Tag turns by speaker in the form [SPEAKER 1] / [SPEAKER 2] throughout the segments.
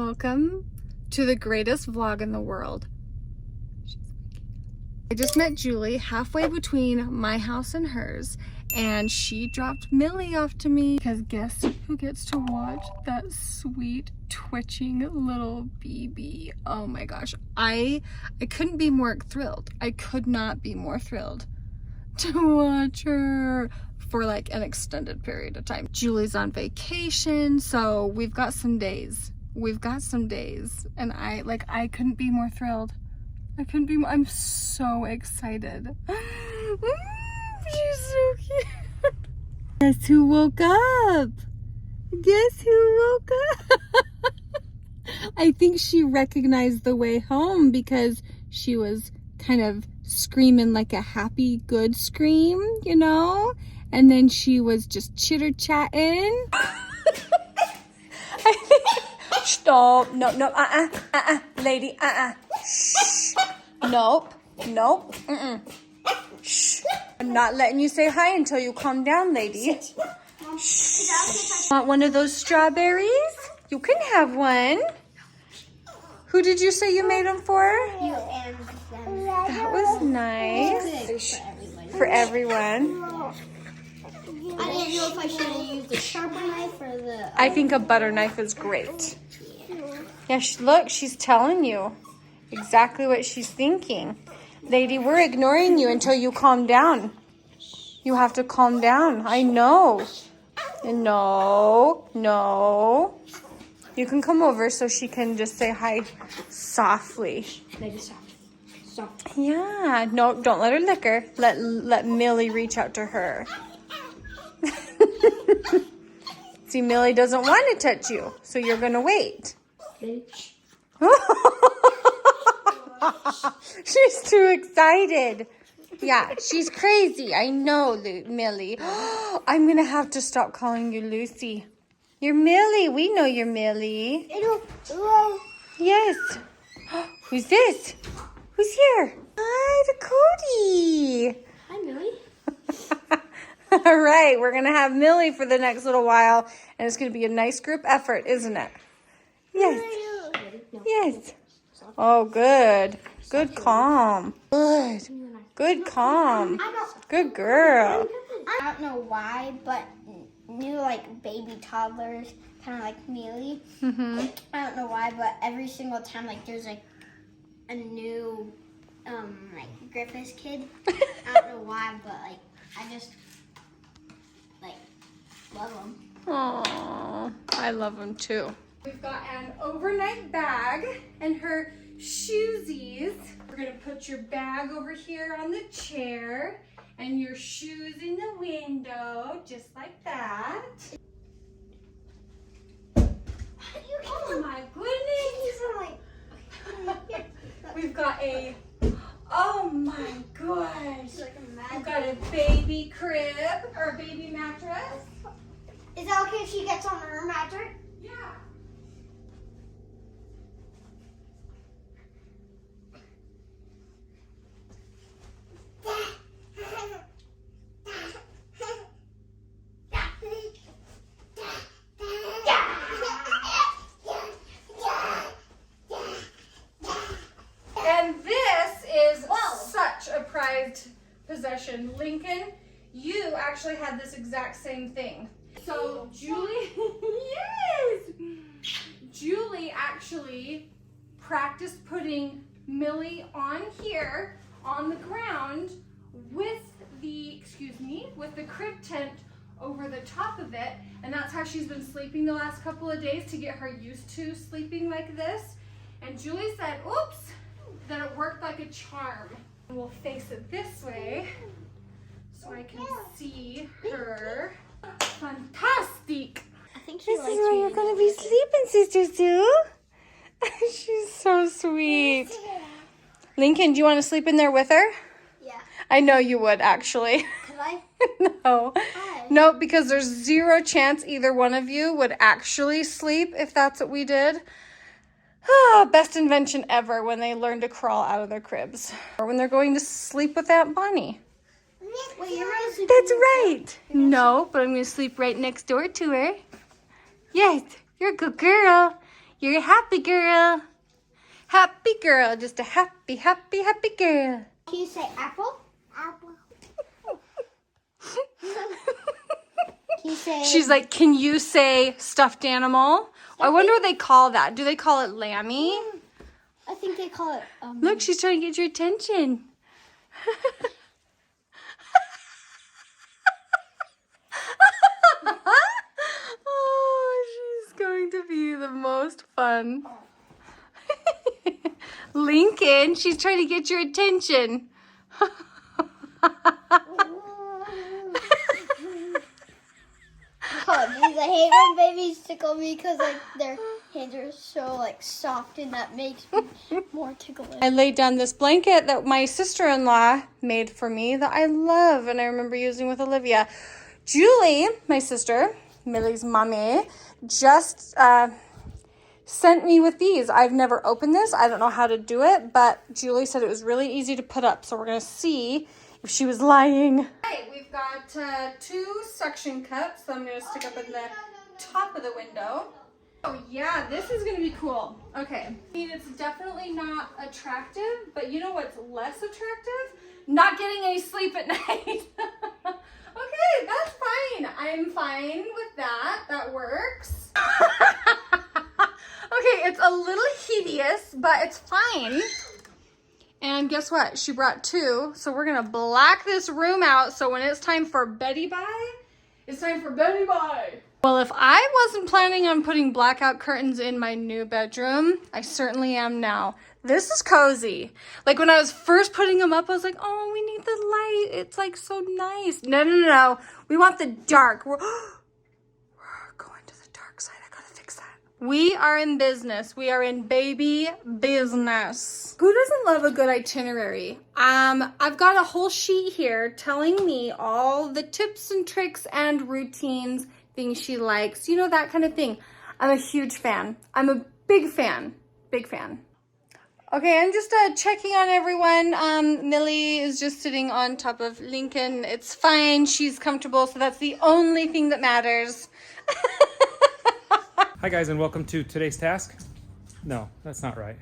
[SPEAKER 1] Welcome to the greatest vlog in the world. I just met Julie halfway between my house and hers, and she dropped Millie off to me because guess who gets to watch that sweet twitching little BB? Oh my gosh, I couldn't be more thrilled. I could not be more thrilled to watch her for like an extended period of time. Julie's on vacation, so we've got some days. And I couldn't be more thrilled. I'm so excited. She's so cute. Guess who woke up? I think she recognized the way home because she was kind of screaming like a happy, good scream, you know? And then she was just chitter-chatting. Stop. No, lady, shh. Nope. Shh. I'm not letting you say hi until you calm down, lady. Shh. Want one of those strawberries? You can have one. Who did you say you made them for?
[SPEAKER 2] You and them.
[SPEAKER 1] That was nice. For everyone.
[SPEAKER 2] I didn't know if I should have used a sharper knife or the...
[SPEAKER 1] I think a butter knife is great. Yeah, look, she's telling you exactly what she's thinking. Lady, we're ignoring you until you calm down. You have to calm down. I know. No. You can come over so she can just say hi softly.
[SPEAKER 2] Lady, stop.
[SPEAKER 1] Yeah, no, don't let her lick her. Let Millie reach out to her. See, Millie doesn't want to touch you, so you're going to wait. She's too excited. Yeah, she's crazy. I know, Millie. I'm going to have to stop calling you Lucy. You're Millie. We know you're Millie. Yes. Who's this? Who's here? Hi, Cody.
[SPEAKER 2] Hi, Millie.
[SPEAKER 1] All right, we're going to have Millie for the next little while, and it's going to be a nice group effort, isn't it? Yes. Yes. Oh, good. Good calm. Good calm. Good girl.
[SPEAKER 2] I don't know why, but new like baby toddlers, kind of like Millie. I don't know why, but every single time like there's like a new like Griffiths kid. I don't know why, but like I just like love them.
[SPEAKER 1] Aww, I love them too. We've got an overnight bag and her shoesies. We're gonna put your bag over here on the chair and your shoes in the window, just like that. Oh my goodness! We've got a, oh my gosh! We've got a baby crib or a baby mattress.
[SPEAKER 2] Is that okay if she gets on her mattress?
[SPEAKER 1] Yeah. And this is such a prized possession. Lincoln, you actually had this exact same thing. So Julie, Julie actually practiced putting Millie on here on the ground with the, with the crib tent over the top of it. And that's how she's been sleeping the last couple of days to get her used to sleeping like this. And Julie said, oops, that it worked like a charm. We'll face it this way so I can see her. Fantastic!
[SPEAKER 2] I think she
[SPEAKER 1] This
[SPEAKER 2] likes
[SPEAKER 1] is where you're going to be sleeping, Sister Sue. She's so sweet. Lincoln, do you want to sleep in there with her?
[SPEAKER 2] Yeah.
[SPEAKER 1] I know you would, actually.
[SPEAKER 2] Could I?
[SPEAKER 1] No.
[SPEAKER 2] Why?
[SPEAKER 1] No, because there's zero chance either one of you would actually sleep if that's what we did. Oh, best invention ever when they learn to crawl out of their cribs. Or when they're going to sleep with Aunt Bonnie.
[SPEAKER 2] Wait, you're gonna sleep
[SPEAKER 1] That's right. No, but I'm going to sleep right next door to her. Yes, you're a good girl. You're a happy girl. Happy girl. Just a happy, happy, happy girl.
[SPEAKER 2] Can you say apple? Apple. Can you say...
[SPEAKER 1] She's like, can you say stuffed animal? I wonder what they call that. Do they call it Lammy?
[SPEAKER 2] I think they call it...
[SPEAKER 1] Look, she's trying to get your attention. Oh, she's going to be the most fun. Lincoln, she's trying to get your attention.
[SPEAKER 2] Oh, geez, I hate when babies tickle me because like their hands are so like soft and that makes me more ticklish.
[SPEAKER 1] I laid down this blanket that my sister-in-law made for me that I love and I remember using with Olivia. Julie, my sister, Millie's mommy, just sent me with these. I've never opened this. I don't know how to do it, but Julie said it was really easy to put up. So we're going to see if she was lying. Okay, we've got 2 suction cups that I'm going to stick up in the top of the window. Oh yeah, this is going to be cool. Okay. I mean, it's definitely not attractive, but you know what's less attractive? Not getting any sleep at night. Okay, that's fine. I'm fine with that. That works. Okay, it's a little hideous, but it's fine. And guess what? She brought 2, so we're gonna black this room out so when it's time for Betty Bye, it's time for Betty Bye. Well, if I wasn't planning on putting blackout curtains in my new bedroom, I certainly am now. This is cozy. Like when I was first putting them up, I was like, oh, we need the light. It's like so nice. No, no, no, no. We want the dark. We're going to the dark side. I gotta fix that. We are in business. We are in baby business. Who doesn't love a good itinerary? I've got a whole sheet here telling me all the tips and tricks and routines, things she likes, you know, that kind of thing. I'm a huge fan. I'm a big fan. Big fan. Okay, I'm just checking on everyone. Millie is just sitting on top of Lincoln. It's fine. She's comfortable, so that's the only thing that matters.
[SPEAKER 3] Hi guys, and welcome to today's task. No, that's not right.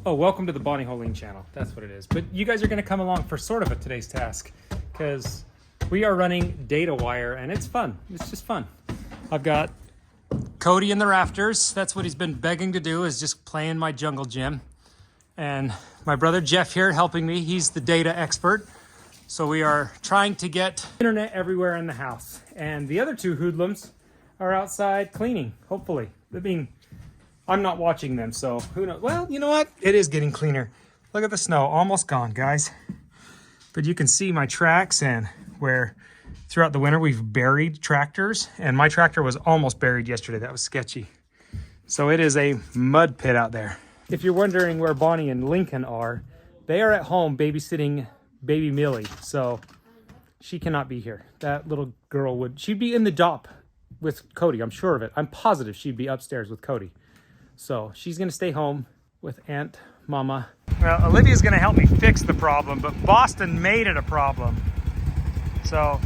[SPEAKER 3] Oh, welcome to the Bonnie Hoellein channel. That's what it is. But you guys are going to come along for sort of a today's task because we are running data wire and it's fun. It's just fun. I've got Cody in the rafters. That's what he's been begging to do, is just play in my jungle gym. And my brother Jeff here helping me. He's the data expert. So we are trying to get internet everywhere in the house. And the other 2 hoodlums are outside cleaning, hopefully. I mean, I'm not watching them, so who knows? Well, you know what? It is getting cleaner. Look at the snow, almost gone, guys. But you can see my tracks and where throughout the winter we've buried tractors. And my tractor was almost buried yesterday. That was sketchy. So it is a mud pit out there. If you're wondering where Bonnie and Lincoln are, they are at home babysitting baby Millie. So she cannot be here. That little girl she'd be in the DOP with Cody. I'm sure of it. I'm positive she'd be upstairs with Cody. So she's going to stay home with Aunt Mama. Well, Olivia's going to help me fix the problem, but Boston made it a problem. So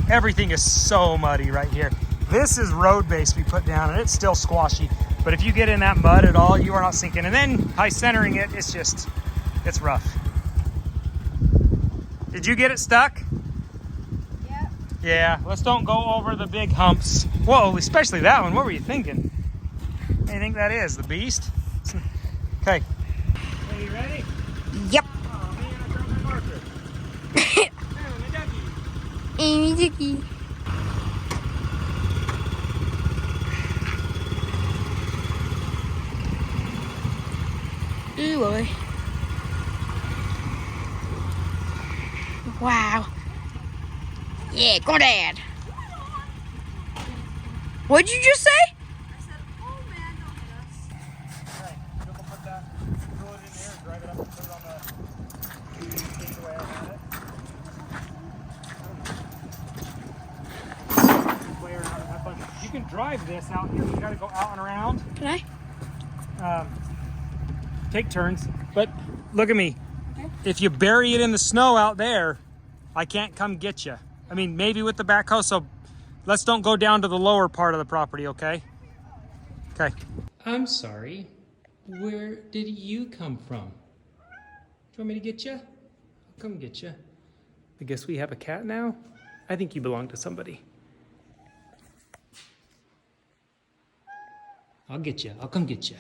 [SPEAKER 3] everything is so muddy right here. This is road base we put down and it's still squashy. But if you get in that mud at all, you are not sinking. And then by centering it, it's rough. Did you get it stuck?
[SPEAKER 2] Yeah.
[SPEAKER 3] Yeah, let's don't go over the big humps. Whoa, especially that one. What were you thinking? What do you think that is? The beast? Okay. Are you ready?
[SPEAKER 1] Yep.
[SPEAKER 3] Oh man, I broke my marker.
[SPEAKER 1] Amy Dicky. Ooh boy. Wow. Yeah, go Dad. What'd you just say?
[SPEAKER 4] I said, oh man, don't hit us.
[SPEAKER 3] Alright, you'll go put that, throw it in there, and drive it up and put it on the way I had it. Play around and have fun. You can drive this out here. You gotta go out and around.
[SPEAKER 1] Can I?
[SPEAKER 3] Take turns, but look at me. If you bury it in the snow out there, I can't come get you. I mean, maybe with the backhoe, so let's don't go down to the lower part of the property, okay? Okay. I'm sorry. Where did you come from? Do you want me to get you? I'll come get you. I guess we have a cat now? I think you belong to somebody. I'll get you. I'll come get you.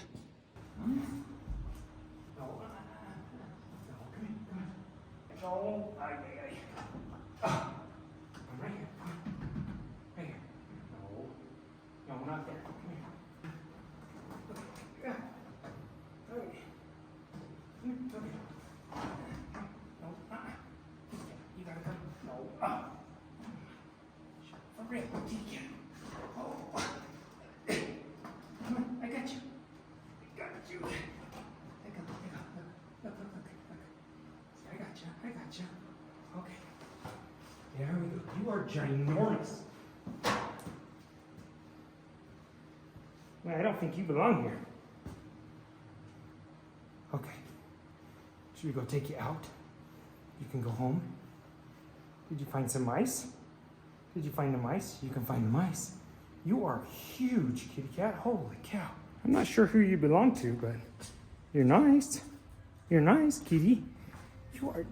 [SPEAKER 3] Okay. There we go. You are ginormous. Well, I don't think you belong here. Okay. Should we go take you out? You can go home. Did you find some mice? Did you find the mice? You can find the mice. You are huge, kitty cat. Holy cow. I'm not sure who you belong to, but you're nice. You're nice, kitty.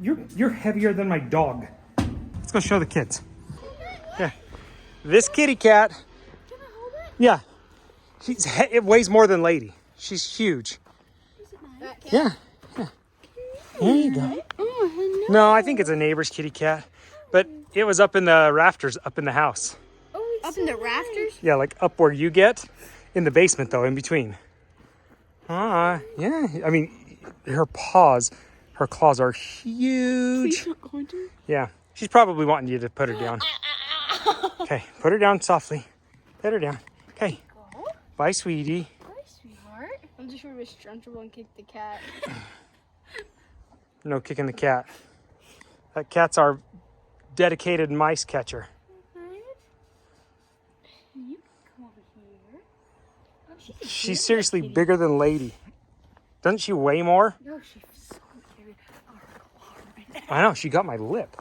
[SPEAKER 3] You're heavier than my dog. Let's go show the kids. Yeah. This kitty cat.
[SPEAKER 2] Can I hold it?
[SPEAKER 3] Yeah. It weighs more than Lady. She's huge.
[SPEAKER 2] Is it nice?
[SPEAKER 3] Yeah. Yeah. There you go.
[SPEAKER 2] Oh,
[SPEAKER 3] No, I think it's a neighbor's kitty cat. But it was up in the rafters, up in the house.
[SPEAKER 2] Oh, up in the rafters?
[SPEAKER 3] Yeah, like up where you get. In the basement, though, in between. Yeah. I mean, her claws are huge.
[SPEAKER 2] Please not going to.
[SPEAKER 3] Yeah. She's probably wanting you to put her down. Okay, put her down softly. Put her down. Okay. Bye, sweetie.
[SPEAKER 2] Hi, sweetheart. I'm just really strunchable and kick the cat.
[SPEAKER 3] No kicking the cat. That cat's our dedicated mice catcher.
[SPEAKER 2] You come over here. Oh,
[SPEAKER 3] She's seriously bigger than Lady. Doesn't she weigh more?
[SPEAKER 2] No, she's so scary.
[SPEAKER 3] I know, she got my lip.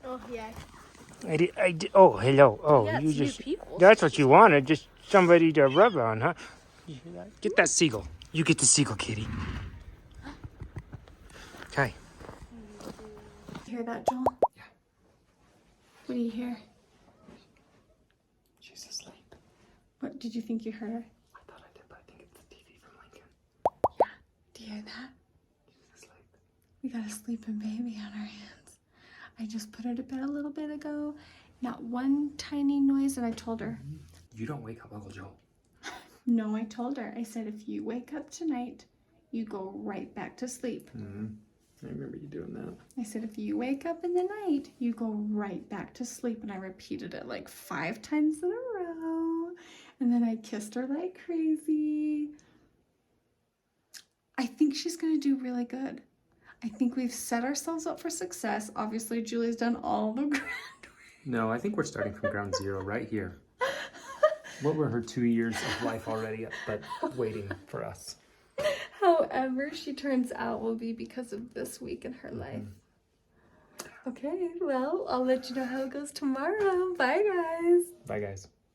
[SPEAKER 2] Oh, yeah.
[SPEAKER 3] I did. Oh, hello. Oh,
[SPEAKER 2] Yeah,
[SPEAKER 3] you
[SPEAKER 2] it's new
[SPEAKER 3] just.
[SPEAKER 2] people.
[SPEAKER 3] That's what you wanted. Just somebody to rub on, huh? You hear that? Get that seagull. You get the seagull, kitty. Okay.
[SPEAKER 1] You hear that, Joel?
[SPEAKER 3] Yeah.
[SPEAKER 1] What do you hear?
[SPEAKER 3] She's asleep.
[SPEAKER 1] What did you think you heard?
[SPEAKER 3] I thought I did, but I think it's the TV from Lincoln.
[SPEAKER 1] Yeah. Do you hear that?
[SPEAKER 3] She's asleep.
[SPEAKER 1] We got a sleeping baby on our hands. I just put her to bed a little bit ago. Not one tiny noise, and I told her.
[SPEAKER 3] You don't wake up Uncle Joel.
[SPEAKER 1] No, I told her. I said, if you wake up tonight, you go right back to sleep.
[SPEAKER 3] Mm-hmm. I remember you doing that.
[SPEAKER 1] I said, if you wake up in the night, you go right back to sleep. And I repeated it like 5 times in a row. And then I kissed her like crazy. I think she's going to do really good. I think we've set ourselves up for success. Obviously, Julie's done all the groundwork.
[SPEAKER 3] No, I think we're starting from ground zero right here. What were her 2 years of life already, but waiting for us?
[SPEAKER 1] However she turns out will be because of this week in her life. Okay, well, I'll let you know how it goes tomorrow. Bye, guys.
[SPEAKER 3] Bye, guys.